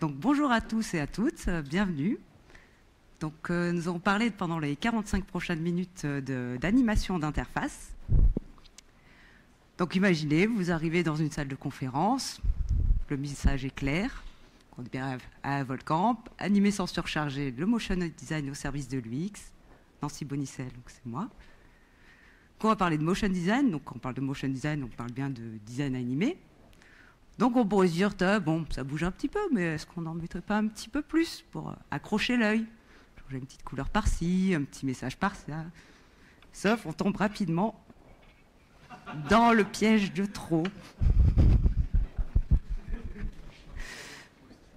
Donc bonjour à tous et à toutes, bienvenue. Donc nous allons parler pendant les 45 prochaines minutes d'animation d'interface. Donc imaginez, vous arrivez dans une salle de conférence, le message est clair, on est bien à Volcamp, animer sans surcharger le motion design au service de l'UX, Nancy Bonicel, donc c'est moi. Quand on va parler de motion design, donc quand on parle de motion design, on parle bien de design animé. Donc on pourrait se dire, bon, ça bouge un petit peu, mais est-ce qu'on n'en mettrait pas un petit peu plus pour accrocher l'œil? Changer une petite couleur par-ci, un petit message par-ça. Sauf on tombe rapidement dans le piège de trop.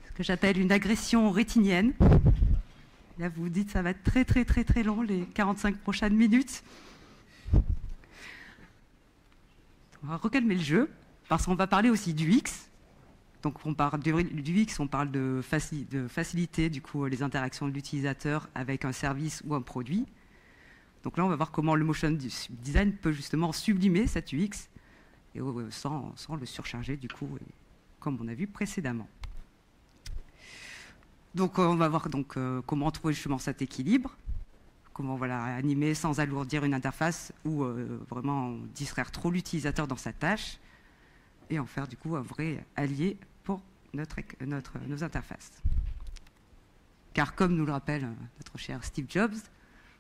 Ce que j'appelle une agression rétinienne. Là, vous vous dites, ça va être très, très, très, très long, les 45 prochaines minutes. On va recalmer le jeu, parce qu'on va parler aussi du X. Donc, on parle du X, on parle de faciliter, du coup, les interactions de l'utilisateur avec un service ou un produit. Donc là, on va voir comment le motion design peut justement sublimer cet UX et sans le surcharger, du coup, comme on a vu précédemment. Donc, on va voir donc, comment trouver justement cet équilibre, comment animer sans alourdir une interface ou vraiment distraire trop l'utilisateur dans sa tâche et en faire du coup un vrai allié pour nos interfaces. Car comme nous le rappelle notre cher Steve Jobs,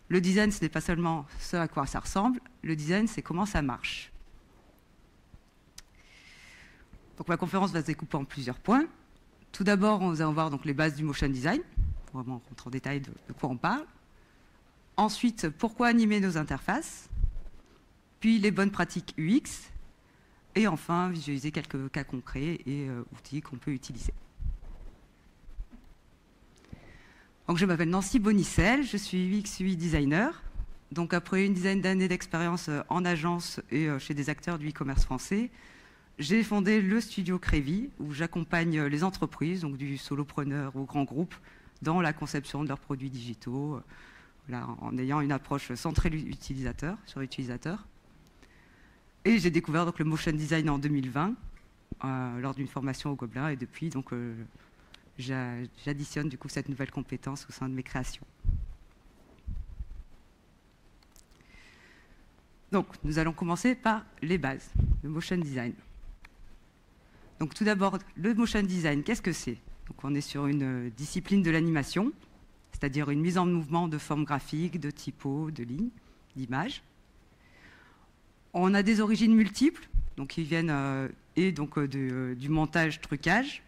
le design, ce n'est pas seulement ce à quoi ça ressemble, le design, c'est comment ça marche. Donc ma conférence va se découper en plusieurs points. Tout d'abord, on va voir donc les bases du motion design, pour vraiment rentrer en détail de quoi on parle. Ensuite, pourquoi animer nos interfaces, puis les bonnes pratiques UX, et enfin, visualiser quelques cas concrets et outils qu'on peut utiliser. Donc, je m'appelle Nancy Bonicel, je suis UX UI designer. Donc, après une dizaine d'années d'expérience en agence et chez des acteurs du e-commerce français, j'ai fondé le studio Crévi, où j'accompagne les entreprises, donc du solopreneur au grand groupe, dans la conception de leurs produits digitaux, en ayant une approche centrée sur l'utilisateur. Et j'ai découvert donc, le motion design en 2020, lors d'une formation au Gobelin, et depuis, donc, j'additionne du coup cette nouvelle compétence au sein de mes créations. Donc, nous allons commencer par les bases, le motion design. Donc, tout d'abord, le motion design, qu'est-ce que c'est? Donc, on est sur une discipline de l'animation, c'est-à-dire une mise en mouvement de formes graphiques, de typos, de lignes, d'images. On a des origines multiples, donc qui viennent du montage, trucage,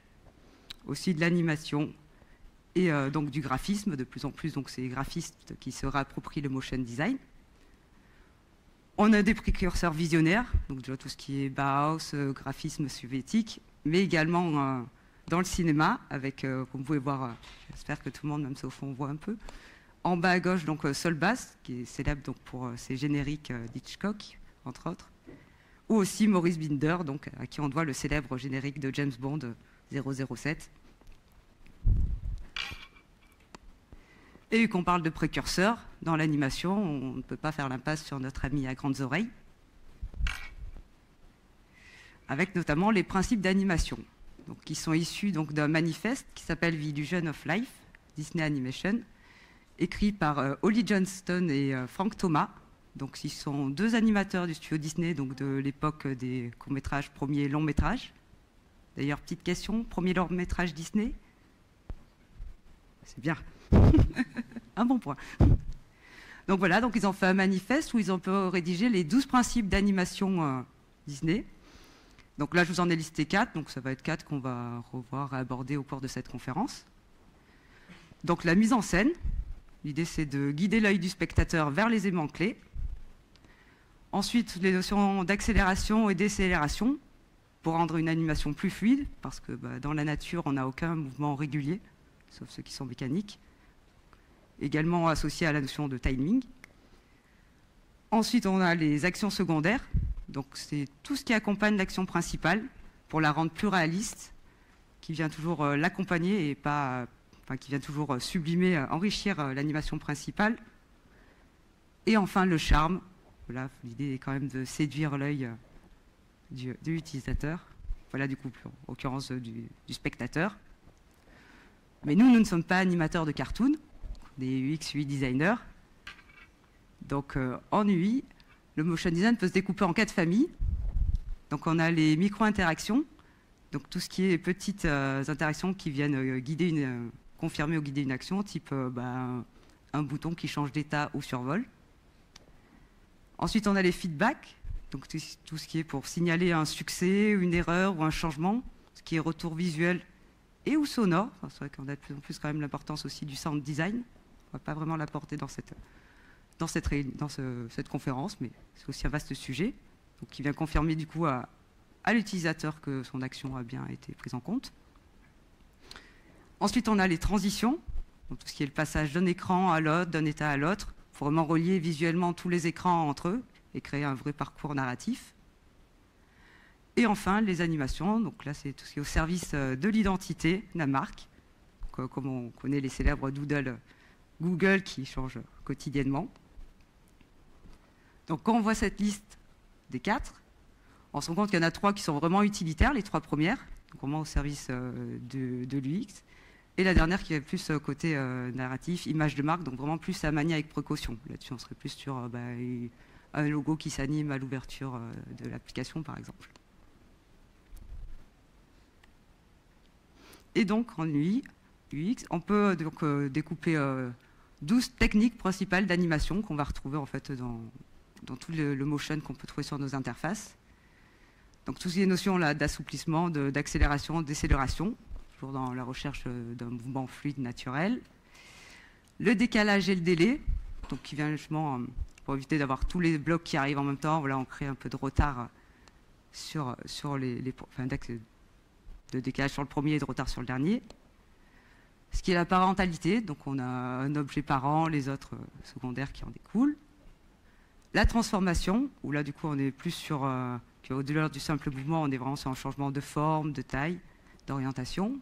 aussi de l'animation et donc du graphisme. De plus en plus, donc c'est les graphistes qui se réapproprient le motion design. On a des précurseurs visionnaires, donc déjà tout ce qui est Bauhaus, graphisme soviétique, mais également dans le cinéma, avec, comme vous pouvez voir, j'espère que tout le monde, même ça au fond, voit un peu. En bas à gauche, donc Saul Bass, qui est célèbre donc, pour ses génériques d'Hitchcock, entre autres. Ou aussi Maurice Binder, donc, à qui on doit le célèbre générique de James Bond 007. Et vu qu'on parle de précurseurs, dans l'animation, on ne peut pas faire l'impasse sur notre ami à grandes oreilles, avec notamment les principes d'animation, qui sont issus d'un manifeste qui s'appelle Illusion of Life, Disney Animation, écrit par Holly Johnston et Frank Thomas. Donc, ils sont deux animateurs du studio Disney, donc de l'époque des courts-métrages, premiers longs-métrages. D'ailleurs, petite question, premier long-métrage Disney? C'est bien. Un bon point. Donc voilà, donc ils ont fait un manifeste où ils ont rédigé les 12 principes d'animation Disney. Donc là, je vous en ai listé 4, donc ça va être 4 qu'on va revoir et aborder au cours de cette conférence. Donc la mise en scène, l'idée c'est de guider l'œil du spectateur vers les éléments clés. Ensuite, les notions d'accélération et décélération pour rendre une animation plus fluide, parce que dans la nature, on n'a aucun mouvement régulier, sauf ceux qui sont mécaniques. Également associé à la notion de timing. Ensuite, on a les actions secondaires. Donc, c'est tout ce qui accompagne l'action principale pour la rendre plus réaliste, qui vient toujours l'accompagner et pas, qui vient toujours sublimer, enrichir l'animation principale. Et enfin, le charme. Voilà, l'idée est quand même de séduire l'œil de l'utilisateur. Voilà, du coup, en l'occurrence du spectateur. Mais nous ne sommes pas animateurs de cartoon, des UX, UI designers. Donc en UI, le motion design peut se découper en 4 familles. Donc on a les micro-interactions, donc tout ce qui est petites interactions qui viennent confirmer ou guider une action, type un bouton qui change d'état ou survole. Ensuite on a les feedbacks, donc tout ce qui est pour signaler un succès, une erreur ou un changement, ce qui est retour visuel et ou sonore. Enfin, c'est vrai qu'on a de plus en plus quand même l'importance aussi du sound design. On ne va pas vraiment l'apporter dans cette conférence, mais c'est aussi un vaste sujet, donc qui vient confirmer du coup à l'utilisateur que son action a bien été prise en compte. Ensuite, on a les transitions, donc tout ce qui est le passage d'un écran à l'autre, d'un état à l'autre, pour vraiment relier visuellement tous les écrans entre eux et créer un vrai parcours narratif. Et enfin, les animations, donc là c'est tout ce qui est au service de l'identité de la marque, donc, comme on connaît les célèbres doodles Google qui changent quotidiennement. Donc quand on voit cette liste des 4, on se rend compte qu'il y en a 3 qui sont vraiment utilitaires, les 3 premières, donc vraiment au service de l'UX, et la dernière qui est plus côté narratif, image de marque, donc vraiment plus à manier avec précaution. Là-dessus, on serait plus sur un logo qui s'anime à l'ouverture de l'application, par exemple. Et donc, en UI, UX, on peut donc découper 12 techniques principales d'animation qu'on va retrouver en fait dans tout le motion qu'on peut trouver sur nos interfaces. Donc toutes ces notions là d'assouplissement, d'accélération, de décélération, toujours dans la recherche d'un mouvement fluide naturel. Le décalage et le délai, donc qui vient justement pour éviter d'avoir tous les blocs qui arrivent en même temps. Voilà, on crée un peu de retard sur de décalage sur le premier et de retard sur le dernier. Ce qui est la parentalité, donc on a un objet parent, les autres secondaires qui en découlent. La transformation, où là du coup on est plus sur, au-delà du simple mouvement, on est vraiment sur un changement de forme, de taille, d'orientation.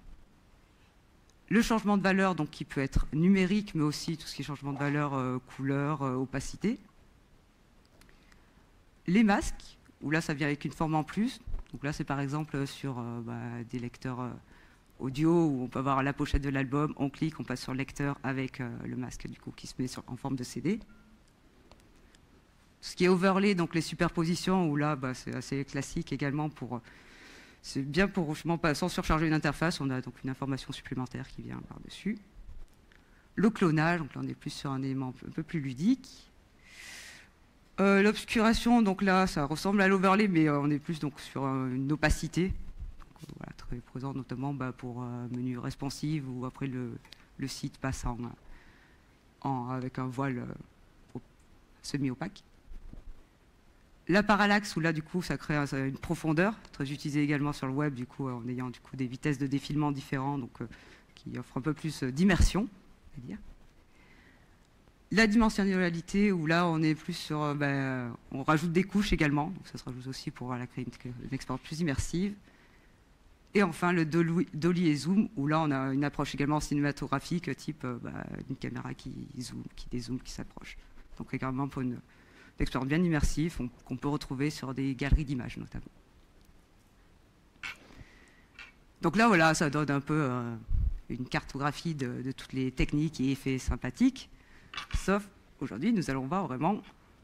Le changement de valeur, donc qui peut être numérique, mais aussi tout ce qui est changement de valeur, couleur, opacité. Les masques, où là ça vient avec une forme en plus. Donc là c'est par exemple sur des lecteurs audio où on peut avoir la pochette de l'album, on clique, on passe sur le lecteur avec le masque du coup qui se met en forme de CD. Ce qui est overlay, donc les superpositions, où là c'est assez classique également pour... C'est bien pour justement sans surcharger une interface, on a donc une information supplémentaire qui vient par-dessus. Le clonage, donc là on est plus sur un élément un peu plus ludique. L'obscuration, donc là ça ressemble à l'overlay, mais on est plus donc sur une opacité. Donc, voilà, très présent notamment pour menu responsive ou après le site passe avec un voile semi-opaque. La parallaxe, où là du coup ça crée une profondeur, très utilisée également sur le web du coup en ayant du coup des vitesses de défilement différentes, donc qui offrent un peu plus d'immersion, on va dire. La dimensionnalité, où là on est plus sur, on rajoute des couches également, donc ça se rajoute aussi pour créer une expérience plus immersive. Et enfin le dolly et zoom, où là on a une approche également cinématographique, type une caméra qui zoome, qui dézoome, qui s'approche. Donc également pour une expérience bien immersive qu'on peut retrouver sur des galeries d'images notamment. Donc là voilà, ça donne un peu une cartographie de toutes les techniques et effets sympathiques. Sauf aujourd'hui, nous allons voir vraiment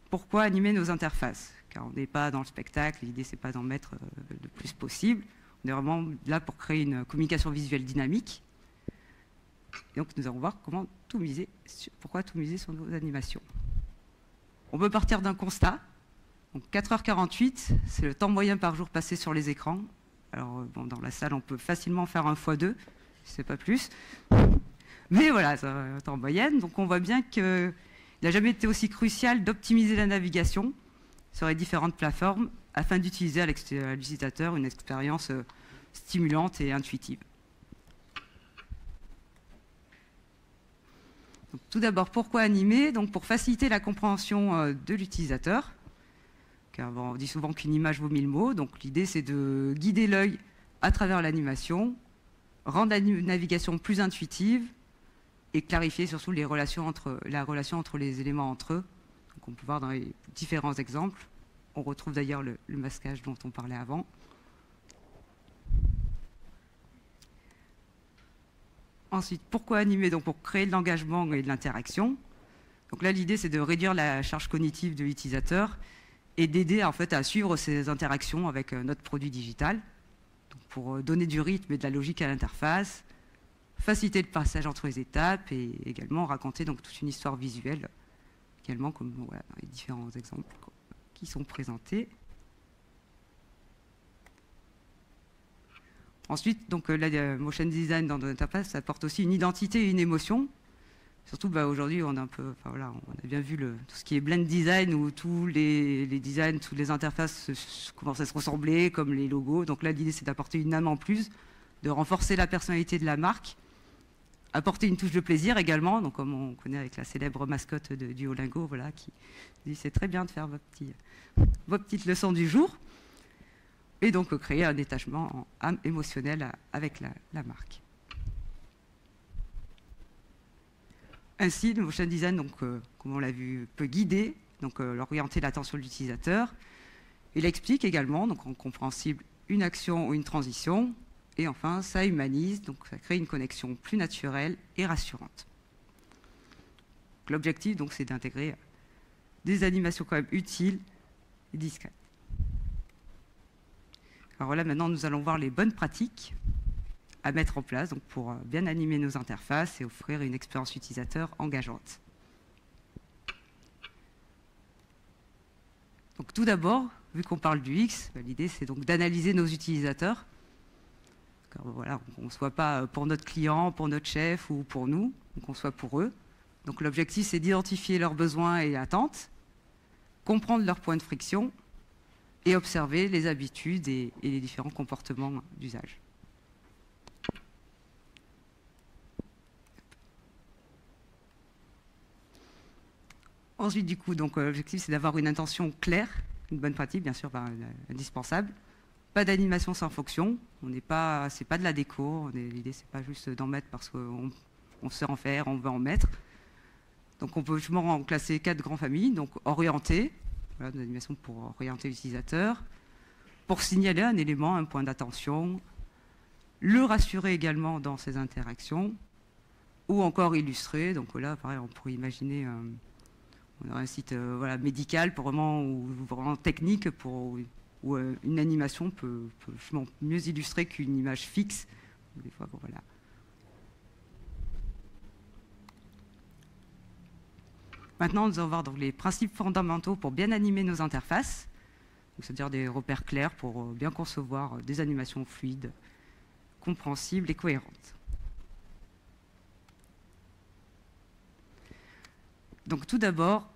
pourquoi animer nos interfaces. Car on n'est pas dans le spectacle, l'idée c'est pas d'en mettre le plus possible. On est vraiment là pour créer une communication visuelle dynamique. Et donc nous allons voir pourquoi tout miser sur nos animations. On peut partir d'un constat. Donc 4h48, c'est le temps moyen par jour passé sur les écrans. Alors dans la salle, on peut facilement faire un x2, si c'est pas plus. Mais voilà, c'est un temps en moyenne. Donc on voit bien qu'il n'a jamais été aussi crucial d'optimiser la navigation sur les différentes plateformes afin d'utiliser à l'utilisateur une expérience stimulante et intuitive. Donc, tout d'abord, pourquoi animer? Donc pour faciliter la compréhension de l'utilisateur. Car on dit souvent qu'une image vaut 1000 mots. Donc l'idée c'est de guider l'œil à travers l'animation, rendre la navigation plus intuitive, et clarifier surtout la relation entre les éléments entre eux. Donc on peut voir dans les différents exemples. On retrouve d'ailleurs le masquage dont on parlait avant. Ensuite, pourquoi animer? Donc pour créer de l'engagement et de l'interaction. Donc là, l'idée, c'est de réduire la charge cognitive de l'utilisateur et d'aider en fait à suivre ces interactions avec notre produit digital. Donc, pour donner du rythme et de la logique à l'interface, faciliter le passage entre les étapes et également raconter donc toute une histoire visuelle, également comme voilà, dans les différents exemples qui sont présentés. Ensuite, donc, la motion design dans notre interface apporte aussi une identité et une émotion. Surtout aujourd'hui, on a on a bien vu tout ce qui est blend design où tous les designs, toutes les interfaces commencent à se ressembler, comme les logos. Donc là, l'idée, c'est d'apporter une âme en plus, de renforcer la personnalité de la marque, apporter une touche de plaisir également, donc comme on connaît avec la célèbre mascotte de Duolingo, voilà, qui dit c'est très bien de faire vos petites leçons du jour. Et donc créer un détachement émotionnel avec la marque. Ainsi, le motion design, donc, comme on l'a vu, peut guider, donc orienter l'attention de l'utilisateur. Il explique également, donc en compréhensible, une action ou une transition. Et enfin, ça humanise, donc ça crée une connexion plus naturelle et rassurante. L'objectif, donc, c'est d'intégrer des animations quand même utiles et discrètes. Alors là, maintenant, nous allons voir les bonnes pratiques à mettre en place donc pour bien animer nos interfaces et offrir une expérience utilisateur engageante. Donc tout d'abord, vu qu'on parle du X, l'idée c'est donc d'analyser nos utilisateurs. Voilà, qu'on ne soit pas pour notre client, pour notre chef ou pour nous, qu'on soit pour eux. Donc l'objectif c'est d'identifier leurs besoins et attentes, comprendre leurs points de friction et observer les habitudes et les différents comportements d'usage. Ensuite, du coup, l'objectif, c'est d'avoir une intention claire, une bonne pratique, bien sûr, indispensable. Pas d'animation sans fonction. C'est pas de la déco. L'idée, c'est pas juste d'en mettre parce qu'on sait en faire, on veut en mettre. Donc, on peut justement en classer 4 grandes familles. Donc, orienter, voilà, des animations pour orienter l'utilisateur, pour signaler un élément, un point d'attention, le rassurer également dans ses interactions, ou encore illustrer. Donc là, pareil, on pourrait imaginer on aurait un site voilà, médical pour vraiment, ou vraiment technique où une animation peut mieux illustrer qu'une image fixe. Des fois, voilà. Maintenant, nous allons voir donc, les principes fondamentaux pour bien animer nos interfaces, c'est-à-dire des repères clairs pour bien concevoir des animations fluides, compréhensibles et cohérentes. Donc tout d'abord,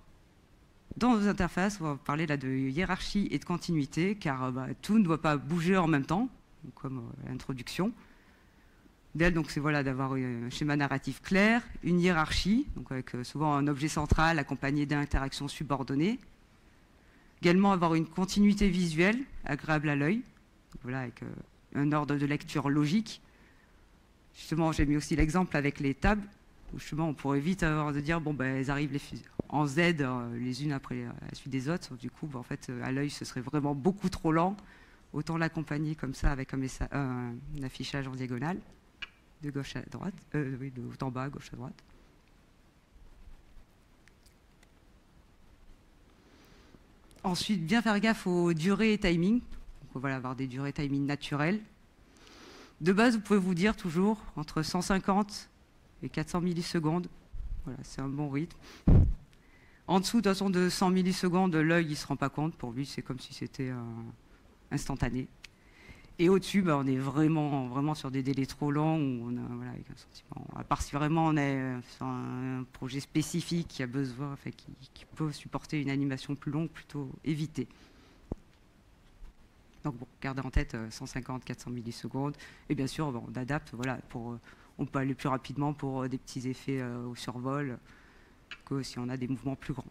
dans nos interfaces, on va parler là de hiérarchie et de continuité, car tout ne doit pas bouger en même temps, comme l'introduction. L'idéal, donc, c'est voilà, d'avoir un schéma narratif clair, une hiérarchie, donc avec souvent un objet central accompagné d'interactions subordonnées. Également avoir une continuité visuelle agréable à l'œil, voilà, avec un ordre de lecture logique. Justement, j'ai mis aussi l'exemple avec les tables, où justement on pourrait vite avoir de dire, bon, elles arrivent en Z les unes après la suite des autres. Du coup, en fait, à l'œil, ce serait vraiment beaucoup trop lent. Autant l'accompagner comme ça avec un affichage en diagonale, de gauche à droite, oui, de haut en bas, gauche à droite. Ensuite, bien faire gaffe aux durées et timing. Donc, voilà, avoir des durées timing naturelles. De base, vous pouvez vous dire toujours entre 150 et 400 millisecondes. Voilà, c'est un bon rythme. En dessous, de toute façon, de 100 millisecondes, l'œil ne se rend pas compte. Pour lui, c'est comme si c'était instantané. Et au-dessus, on est vraiment sur des délais trop longs, où on a, voilà, avec un sentiment. À part si vraiment on est sur un projet spécifique qui a besoin, enfin, qui peut supporter une animation plus longue, plutôt éviter. Donc bon, gardez en tête 150-400 millisecondes. Et bien sûr, on adapte, voilà, on peut aller plus rapidement pour des petits effets au survol que si on a des mouvements plus grands.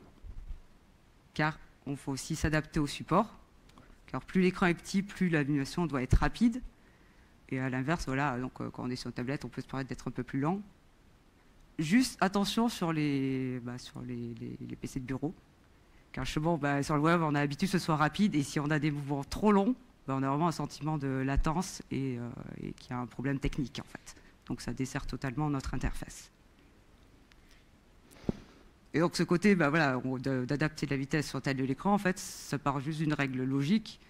Car on faut aussi s'adapter au support. Car plus l'écran est petit, plus l'animation doit être rapide. Et à l'inverse, voilà, donc, quand on est sur une tablette, on peut se permettre d'être un peu plus lent. Juste attention sur les PC de bureau. Car justement, sur le web, on a l'habitude que ce soit rapide. Et si on a des mouvements trop longs, on a vraiment un sentiment de latence et qu'il y a un problème technique, en fait. donc ça dessert totalement notre interface. Et donc ce côté voilà, d'adapter la vitesse sur taille de l'écran, en fait, ça part juste d'une règle logique,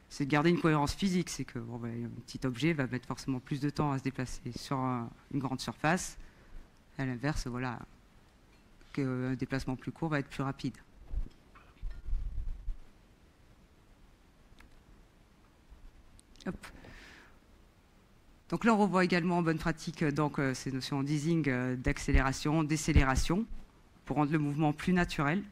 c'est de garder une cohérence physique, c'est que un petit objet va mettre forcément plus de temps à se déplacer sur une grande surface, à l'inverse, voilà, qu'un déplacement plus court va être plus rapide. Hop. Donc là, on revoit également en bonne pratique donc, ces notions d'easing, d'accélération, décélération, pour rendre le mouvement plus naturel.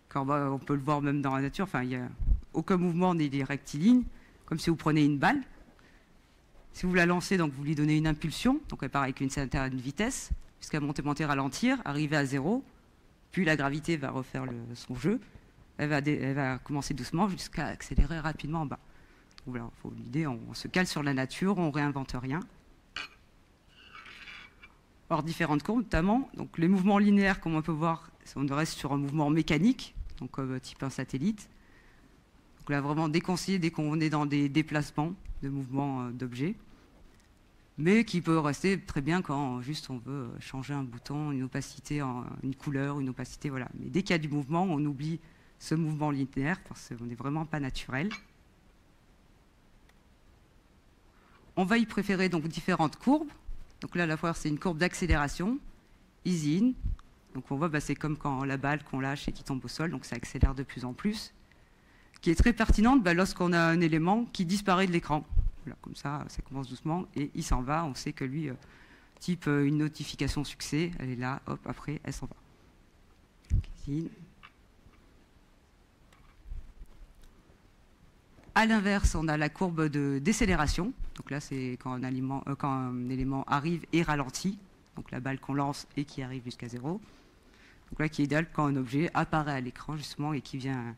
Quand on peut le voir même dans la nature, enfin, il n'y a aucun mouvement n'est rectiligne, comme si vous prenez une balle. Si vous la lancez, donc vous lui donnez une impulsion, donc elle part avec une certaine vitesse, jusqu'à monter, ralentir, arriver à 0, puis la gravité va refaire son jeu, elle va commencer doucement jusqu'à accélérer rapidement en bas. Voilà, l'idée, on se cale sur la nature, on ne réinvente rien. Alors, différentes courbes, notamment, donc les mouvements linéaires, comme on peut voir, on reste sur un mouvement mécanique, donc type un satellite. Donc là, vraiment déconseillé dès qu'on est dans des déplacements de mouvements d'objets, mais qui peut rester très bien quand juste on veut changer un bouton, une opacité, une couleur, une opacité, voilà. Mais dès qu'il y a du mouvement, on oublie ce mouvement linéaire, parce qu'on n'est vraiment pas naturel. On va y préférer donc différentes courbes. Donc là, à la fois, c'est une courbe d'accélération, easy in. Donc on voit, c'est comme quand la balle qu'on lâche et qui tombe au sol, donc ça accélère de plus en plus. Qui est très pertinente lorsqu'on a un élément qui disparaît de l'écran. Voilà, comme ça commence doucement et il s'en va. On sait que lui, type une notification succès, elle est là, hop, après, elle s'en va. Donc, easy in. À l'inverse, on a la courbe de décélération. Donc là, c'est quand un élément arrive et ralentit. Donc la balle qu'on lance et qui arrive jusqu'à 0. Donc là, qui est idéal quand un objet apparaît à l'écran, justement, et qui vient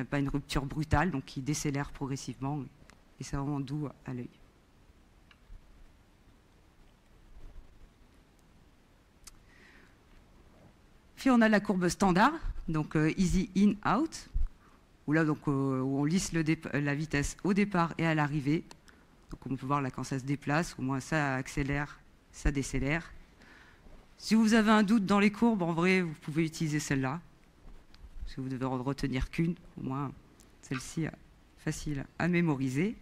pas une rupture brutale, donc qui décélère progressivement. Et c'est vraiment doux à l'œil. Puis on a la courbe standard, donc easy in, out. Où là, donc, où on lisse la vitesse au départ et à l'arrivée. Donc on peut voir là quand ça se déplace, au moins ça accélère, ça décélère. Si vous avez un doute dans les courbes, en vrai, vous pouvez utiliser celle-là. Si vous devez en retenir qu'une, au moins celle-ci facile à mémoriser.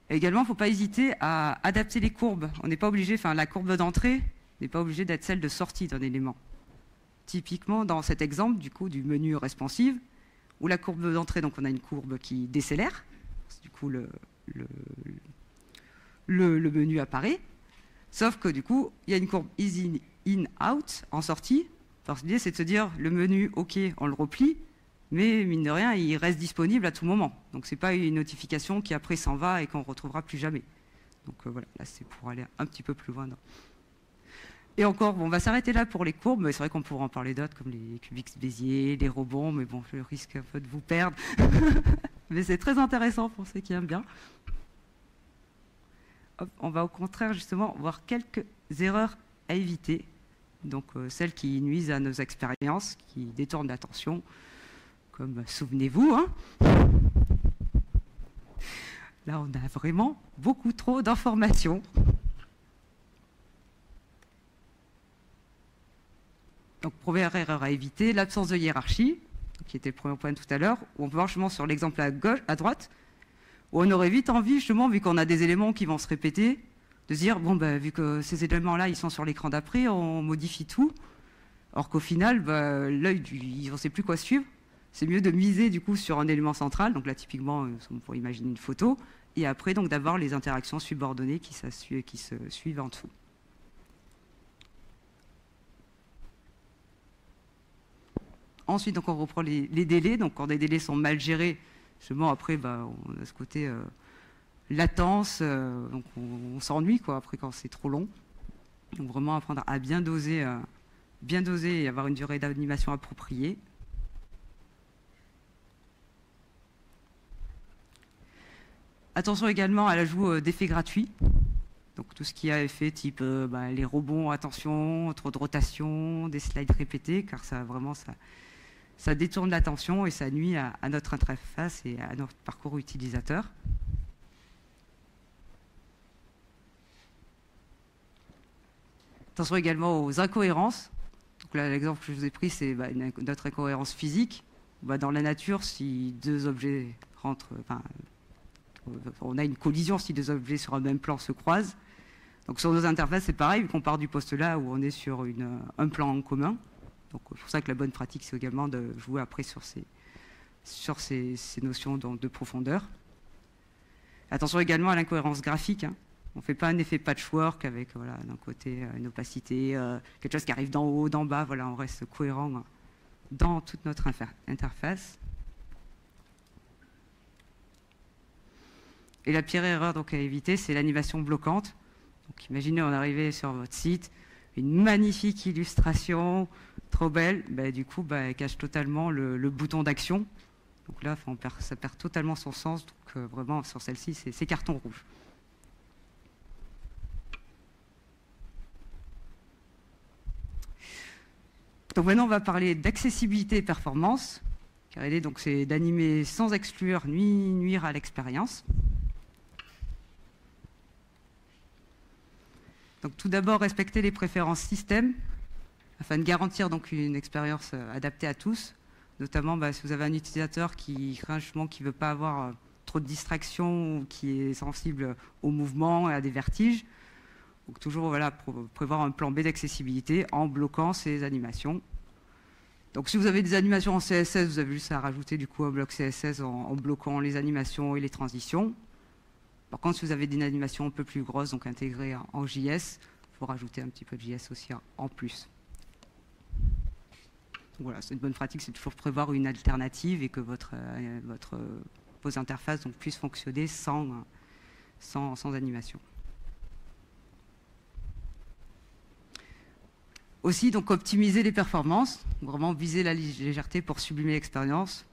Et également, il ne faut pas hésiter à adapter les courbes. On n'est pas obligé, enfin la courbe d'entrée n'est pas obligée d'être celle de sortie d'un élément. Typiquement, dans cet exemple du menu responsive, où la courbe d'entrée, donc on a une courbe qui décélère, du coup le menu apparaît, sauf que du coup il y a une courbe easy in out en sortie. L'idée c'est de se dire le menu ok on le replie, mais mine de rien il reste disponible à tout moment. Donc c'est pas une notification qui après s'en va et qu'on ne retrouvera plus jamais. Donc voilà, là c'est pour aller un petit peu plus loin. Et encore, on va s'arrêter là pour les courbes, mais c'est vrai qu'on pourrait en parler d'autres, comme les cubiques Bézier, les rebonds, mais bon, je risque un peu de vous perdre. Mais c'est très intéressant pour ceux qui aiment bien. Hop, on va au contraire, justement, voir quelques erreurs à éviter. Donc, celles qui nuisent à nos expériences, qui détournent l'attention, comme, souvenez-vous, hein. Là, on a vraiment beaucoup trop d'informations. Donc, première erreur à éviter, l'absence de hiérarchie, qui était le premier point tout à l'heure, où on peut voir justement sur l'exemple à droite, où on aurait vite envie, justement, vu qu'on a des éléments qui vont se répéter, de se dire, bon, vu que ces éléments-là, ils sont sur l'écran d'après, on modifie tout. Or qu'au final, l'œil, on ne sait plus quoi suivre. C'est mieux de miser, du coup, sur un élément central. Donc là, typiquement, on pourrait imaginer une photo. Et après, donc, d'avoir les interactions subordonnées qui se suivent en dessous. Ensuite, donc, on reprend les délais. Donc, quand des délais sont mal gérés, justement, après, on a ce côté latence. Donc, on s'ennuie, quoi, après, quand c'est trop long. Donc, vraiment apprendre à bien doser et avoir une durée d'animation appropriée. Attention également à l'ajout d'effets gratuits. Donc, tout ce qui a effet type les rebonds, attention, trop de rotation, des slides répétés, car ça détourne l'attention et ça nuit à notre interface et à notre parcours utilisateur. Attention également aux incohérences. Donc là, l'exemple que je vous ai pris, c'est notre incohérence physique. Dans la nature, si deux objets rentrent, on a une collision si deux objets sur un même plan se croisent. Donc sur nos interfaces, c'est pareil, vu qu'on part du postulat où on est sur un plan en commun. Donc c'est pour ça que la bonne pratique, c'est également de jouer après sur ces notions de profondeur. Attention également à l'incohérence graphique. Hein. On ne fait pas un effet patchwork avec d'un côté une opacité, quelque chose qui arrive d'en haut, d'en bas. Voilà, on reste cohérent dans toute notre interface. Et la pire erreur donc, à éviter, c'est l'animation bloquante. Donc, imaginez, on arrivait sur votre site, une magnifique illustration, trop belle, du coup, elle cache totalement le bouton d'action. Donc là, ça perd totalement son sens. Donc vraiment, sur celle-ci, c'est carton rouge. Donc maintenant, on va parler d'accessibilité et performance. Car l'idée, c'est d'animer sans exclure ni nuire à l'expérience. Donc tout d'abord, respecter les préférences système afin de garantir donc une expérience adaptée à tous. Notamment si vous avez un utilisateur qui ne veut pas avoir trop de distractions ou qui est sensible au mouvement et à des vertiges. Donc toujours prévoir un plan B d'accessibilité en bloquant ces animations. Donc si vous avez des animations en CSS, vous avez juste à rajouter du coup un bloc CSS en bloquant les animations et les transitions. Par contre, si vous avez des animations un peu plus grosses, donc intégrées en JS, il faut rajouter un petit peu de JS aussi en plus. Donc voilà, c'est une bonne pratique, c'est toujours prévoir une alternative et que vos interfaces puissent fonctionner sans animation. Aussi, optimiser les performances, vraiment viser la légèreté pour sublimer l'expérience.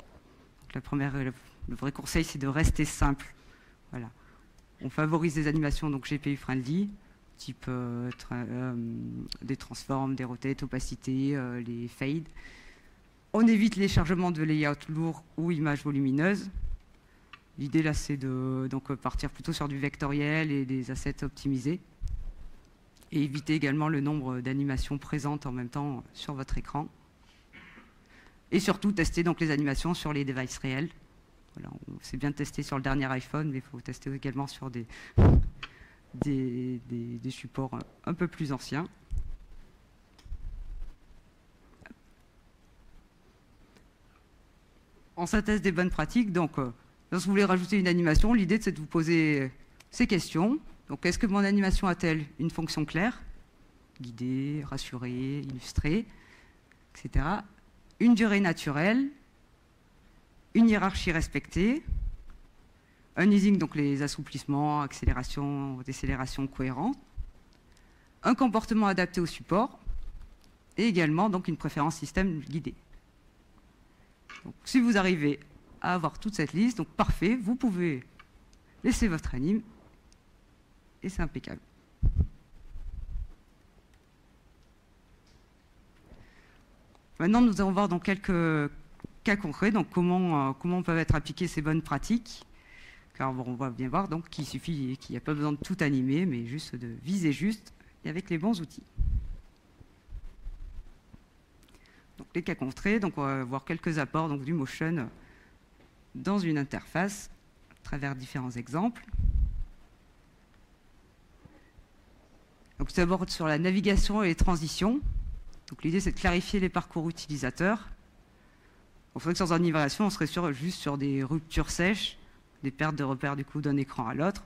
Le vrai conseil, c'est de rester simple. Voilà. On favorise des animations GPU friendly, type des transforms, des rotates, opacité, les fades. On évite les chargements de layout lourds ou images volumineuses. L'idée là, c'est de partir plutôt sur du vectoriel et des assets optimisés. Et éviter également le nombre d'animations présentes en même temps sur votre écran. Et surtout, tester les animations sur les devices réels. Voilà, c'est bien de tester sur le dernier iPhone, mais il faut tester également sur des supports un peu plus anciens. En synthèse des bonnes pratiques, lorsque vous voulez rajouter une animation, l'idée c'est de vous poser ces questions. Donc, est-ce que mon animation a-t-elle une fonction claire, guidée, rassurée, illustrée, etc. Une durée naturelle, une hiérarchie respectée, un easing, donc les assouplissements, accélération, décélération cohérente, un comportement adapté au support, et également une préférence système guidée. Donc, si vous arrivez à avoir toute cette liste, parfait, vous pouvez laisser votre anime, et c'est impeccable. Maintenant, nous allons voir quelques cas concrets, comment peuvent être appliquées ces bonnes pratiques. Car on va bien voir qu'il n'y a pas besoin de tout animer, mais juste de viser juste et avec les bons outils. Donc les cas concrets, on va voir quelques apports du motion dans une interface à travers différents exemples. Donc tout d'abord sur la navigation et les transitions. L'idée c'est de clarifier les parcours utilisateurs. Il faudrait que sans animation, on serait juste sur des ruptures sèches, des pertes de repères d'un écran à l'autre.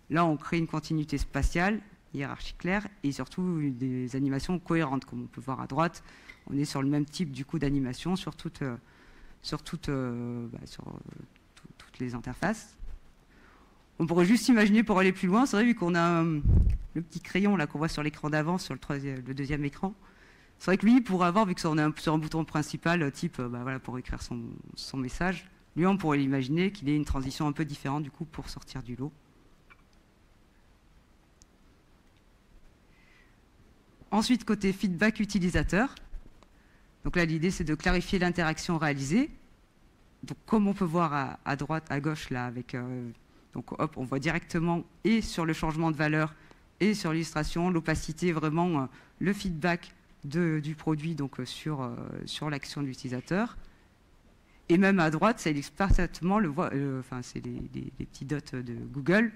Là, on crée une continuité spatiale, hiérarchie claire, et surtout des animations cohérentes, comme on peut voir à droite. On est sur le même type d'animation sur toutes les interfaces. On pourrait juste imaginer, pour aller plus loin, c'est vrai, vu qu'on a le petit crayon là qu'on voit sur l'écran d'avant, sur le deuxième écran, c'est vrai que lui, il pourrait avoir, vu que on est sur un bouton principal, type pour écrire son message, lui, on pourrait l'imaginer qu'il ait une transition un peu différente du coup pour sortir du lot. Ensuite, côté feedback utilisateur, donc là, l'idée, c'est de clarifier l'interaction réalisée. Donc, comme on peut voir à droite, à gauche, là, avec... donc, hop, on voit directement et sur le changement de valeur Et sur l'illustration, l'opacité, vraiment le feedback du produit donc, sur l'action de l'utilisateur. Et même à droite, ça illustre parfaitement enfin, c'est les petits dots de Google.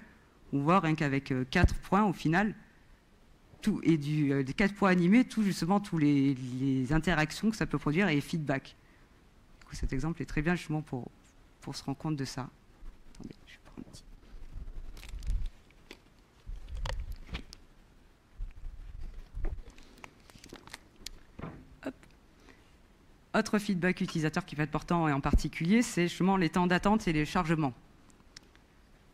On voit rien qu'avec 4 points au final, tout, et des 4 points animés, justement tous les interactions que ça peut produire et les feedbacks. Du coup, cet exemple est très bien justement pour se rendre compte de ça. Attendez, je prends un petit. Hop. Autre feedback utilisateur qui va être important et en particulier, c'est justement les temps d'attente et les chargements.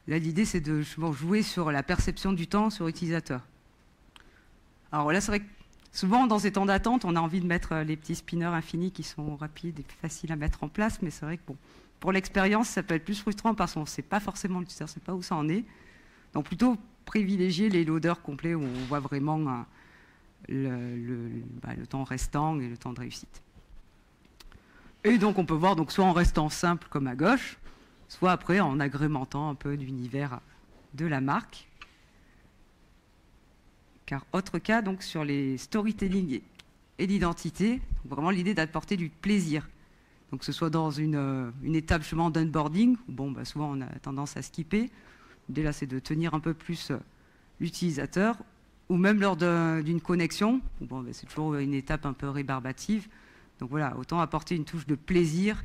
Là, l'idée, c'est de jouer sur la perception du temps sur l'utilisateur. Alors là, c'est vrai que souvent, dans ces temps d'attente, on a envie de mettre les petits spinners infinis qui sont rapides et plus faciles à mettre en place, mais c'est vrai que bon, pour l'expérience, ça peut être plus frustrant parce qu'on ne sait pas forcément l'utilisateur, ne sait pas où ça en est. Donc plutôt privilégier les loaders complets où on voit vraiment le temps restant et le temps de réussite. Et donc on peut voir donc, soit en restant simple comme à gauche, soit après en agrémentant un peu d'univers de la marque. Car autre cas, donc, sur les storytelling et l'identité, vraiment l'idée d'apporter du plaisir. Donc que ce soit dans une étape justement d'onboarding, où bon, bah, souvent on a tendance à skipper. L'idée là, c'est de tenir un peu plus l'utilisateur, ou même lors d'une connexion, où bon, bah, c'est toujours une étape un peu rébarbative. Donc voilà, autant apporter une touche de plaisir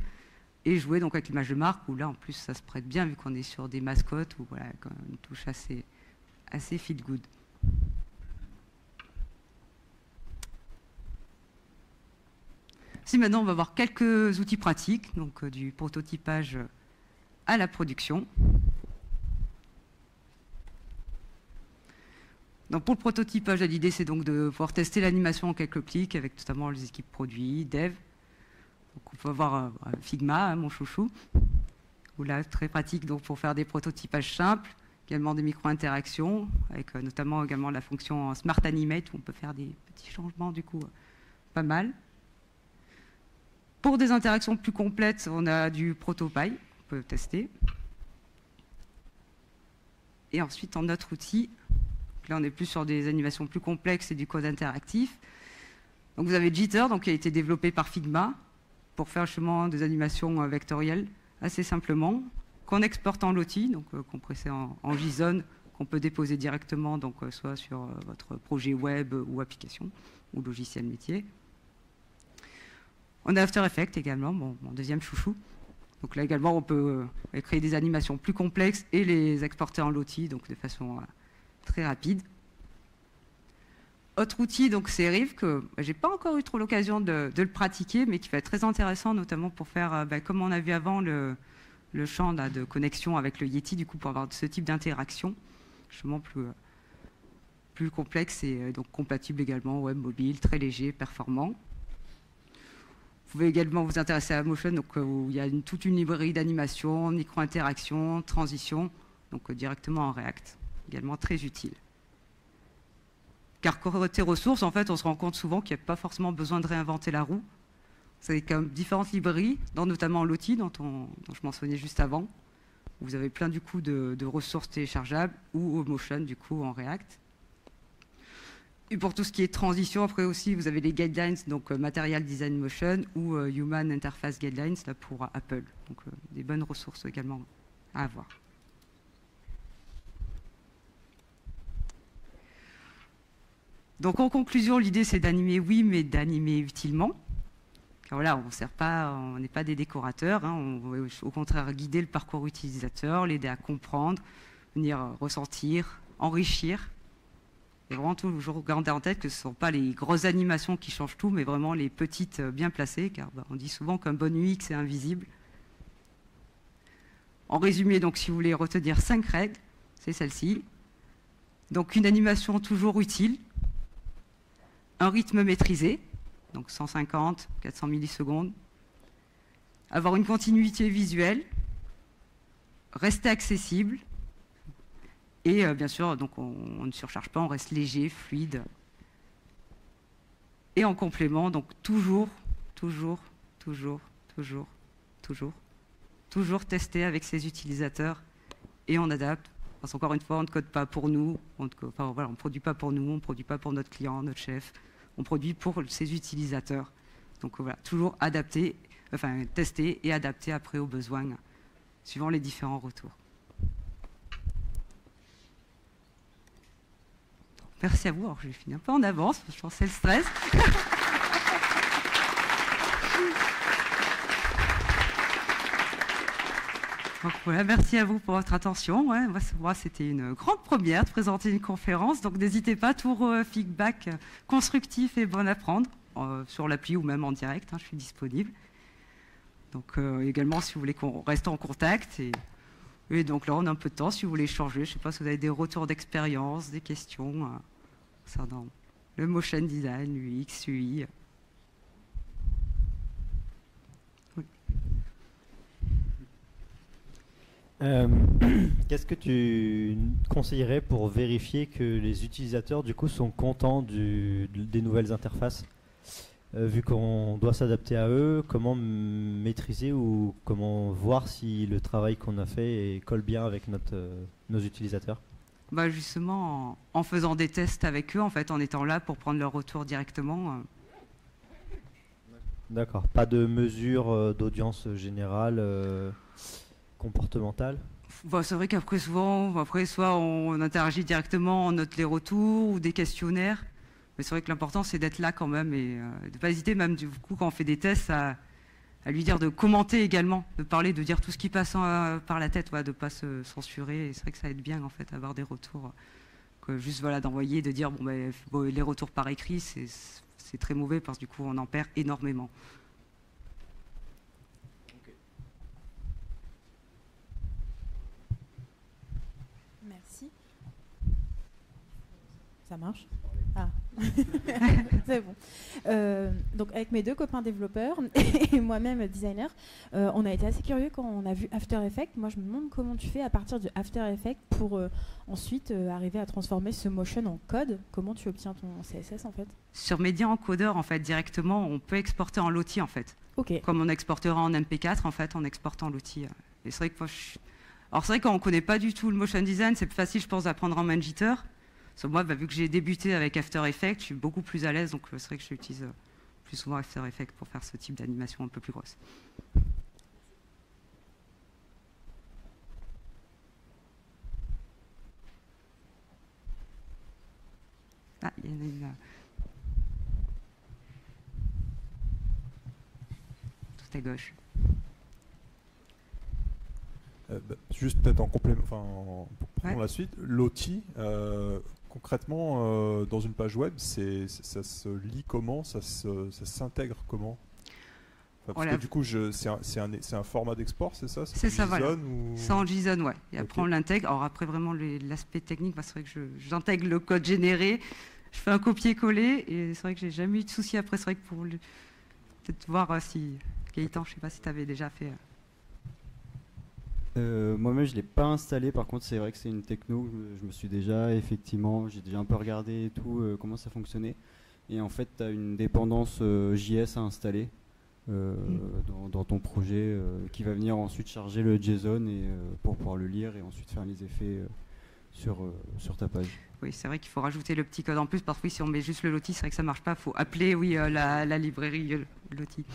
et jouer donc avec l'image de marque, où là en plus ça se prête bien vu qu'on est sur des mascottes, ou voilà, une touche assez feel good. Si maintenant on va voir quelques outils pratiques, donc du prototypage à la production. Donc pour le prototypage, l'idée c'est donc de pouvoir tester l'animation en quelques clics avec notamment les équipes produits, dev. Donc on peut avoir Figma, hein, mon chouchou, ou là très pratique donc pour faire des prototypages simples, également des micro-interactions, avec notamment également la fonction Smart Animate où on peut faire des petits changements du coup pas mal. Pour des interactions plus complètes, on a du ProtoPie, on peut tester. Et ensuite, en autre outil, là on est plus sur des animations plus complexes et du code interactif. Donc vous avez Jitter, donc, qui a été développé par Figma, pour faire justement des animations vectorielles assez simplement, qu'en exportant l'outil, donc compressé en JSON, qu'on peut déposer directement, donc, soit sur votre projet web ou application, ou logiciel métier. On a After Effects également, mon deuxième chouchou. Donc là également, on peut créer des animations plus complexes et les exporter en Lottie, donc de façon très rapide. Autre outil, donc c'est Rive, que je n'ai pas encore eu trop l'occasion de le pratiquer, mais qui va être très intéressant, notamment pour faire, comme on a vu avant, le champ là, de connexion avec le Yeti, du coup, pour avoir ce type d'interaction, justement plus complexe et donc compatible également web mobile, très léger, performant. Vous pouvez également vous intéresser à Motion, donc, où il y a toute une librairie d'animation, micro-interaction, transition, donc directement en React, également très utile. Car côté ressources, en fait, on se rend compte souvent qu'il n'y a pas forcément besoin de réinventer la roue. Vous avez quand même différentes librairies, notamment Lottie, dont je mentionnais juste avant. Vous avez plein du coup de ressources téléchargeables, ou Motion, du coup, en React. Et pour tout ce qui est transition, après aussi, vous avez les guidelines, donc Material Design Motion ou Human Interface Guidelines là, pour Apple. Donc des bonnes ressources également à avoir. Donc en conclusion, l'idée c'est d'animer, oui, mais d'animer utilement. Car voilà, on n'est pas des décorateurs, hein, on va au contraire guider le parcours utilisateur, l'aider à comprendre, venir ressentir, enrichir. Et vraiment toujours garder en tête que ce ne sont pas les grosses animations qui changent tout, mais vraiment les petites bien placées, car on dit souvent qu'un bon UX est invisible. En résumé, donc, si vous voulez retenir 5 règles, c'est celle-ci. Donc une animation toujours utile, un rythme maîtrisé, donc 150, 400 millisecondes, avoir une continuité visuelle, rester accessible, et bien sûr, donc on ne surcharge pas, on reste léger, fluide. Et en complément, donc toujours tester avec ses utilisateurs et on adapte Parce qu'encore une fois, on ne code pas pour nous, on ne produit pas pour nous, on ne produit pas pour notre client, notre chef, on produit pour ses utilisateurs. Donc voilà, toujours adapter, enfin tester et adapter après aux besoins, suivant les différents retours. Merci à vous. Alors, j'ai fini un peu en avance, je pense que c'est le stress. Donc, voilà, merci à vous pour votre attention. Ouais, moi, c'était une grande première de présenter une conférence. Donc, n'hésitez pas, tout feedback constructif et bon à prendre sur l'appli ou même en direct. Hein, je suis disponible. Donc, également, si vous voulez qu'on reste en contact. Et donc là, on a un peu de temps si vous voulez échanger. Je ne sais pas si vous avez des retours d'expérience, des questions concernant le motion design, UX, UI. Qu'est-ce que tu conseillerais pour vérifier que les utilisateurs du coup sont contents des nouvelles interfaces, vu qu'on doit s'adapter à eux, comment maîtriser ou comment voir si le travail qu'on a fait colle bien avec nos utilisateurs? Bah justement, en faisant des tests avec eux, en fait, en étant là pour prendre leur retour directement. D'accord. Pas de mesure d'audience générale comportementale? Bah, c'est vrai qu'après, soit on interagit directement, on note les retours ou des questionnaires. Mais c'est vrai que l'important, c'est d'être là quand même et de ne pas hésiter, même du coup, quand on fait des tests, à lui dire de commenter également, de parler, de dire tout ce qui passe par la tête, ouais, de ne pas se censurer. Et c'est vrai que ça aide bien, en fait, à avoir des retours. Que juste, voilà, d'envoyer, de dire, bon, les retours par écrit, c'est très mauvais parce que du coup, on en perd énormément. Merci. Ça marche? Ah, c'est bon. Donc avec mes deux copains développeurs et moi-même designer, on a été assez curieux quand on a vu After Effects. Moi, je me demande comment tu fais à partir de After Effects pour ensuite arriver à transformer ce motion en code. Comment tu obtiens ton CSS en fait? Sur Media Encoder, en fait, directement, on peut exporter en Lottie, en fait. Ok. Comme on exportera en MP4, en fait, en exportant Lottie. Et c'est vrai que moi, alors c'est vrai qu'on ne connaît pas du tout le motion design, c'est plus facile, je pense, d'apprendre en Manjiter. Moi, vu que j'ai débuté avec After Effects, je suis beaucoup plus à l'aise, donc c'est vrai que j'utilise plus souvent After Effects pour faire ce type d'animation un peu plus grosse. Ah, il y en a une. Tout à gauche. Juste peut-être en complément, pour prendre la suite, l'outil, concrètement, dans une page web, ça se lit comment, ça s'intègre comment? Parce que du coup, c'est un format d'export, c'est ça? C'est ça, voilà. Ou... C'est en JSON, ouais. Et après, on l'intègre. Alors après, vraiment, l'aspect technique, c'est vrai que j'intègre le code généré, je fais un copier-coller, et c'est vrai que j'ai jamais eu de souci après. C'est vrai que pour peut-être voir si... Gaëtan, je ne sais pas si tu avais déjà fait... Moi-même, je ne l'ai pas installé. Par contre, c'est vrai que c'est une techno. Je me suis déjà, effectivement, j'ai déjà un peu regardé et tout, comment ça fonctionnait. Et en fait, tu as une dépendance JS à installer dans ton projet qui va venir ensuite charger le JSON pour pouvoir le lire et ensuite faire les effets sur ta page. Oui, c'est vrai qu'il faut rajouter le petit code en plus. Parce que oui, si on met juste le Lottie, c'est vrai que ça ne marche pas. Il faut appeler la librairie Lottie.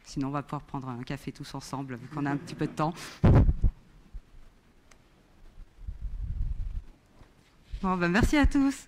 Sinon, on va pouvoir prendre un café tous ensemble, vu qu'on a un petit peu de temps. Bon, merci à tous.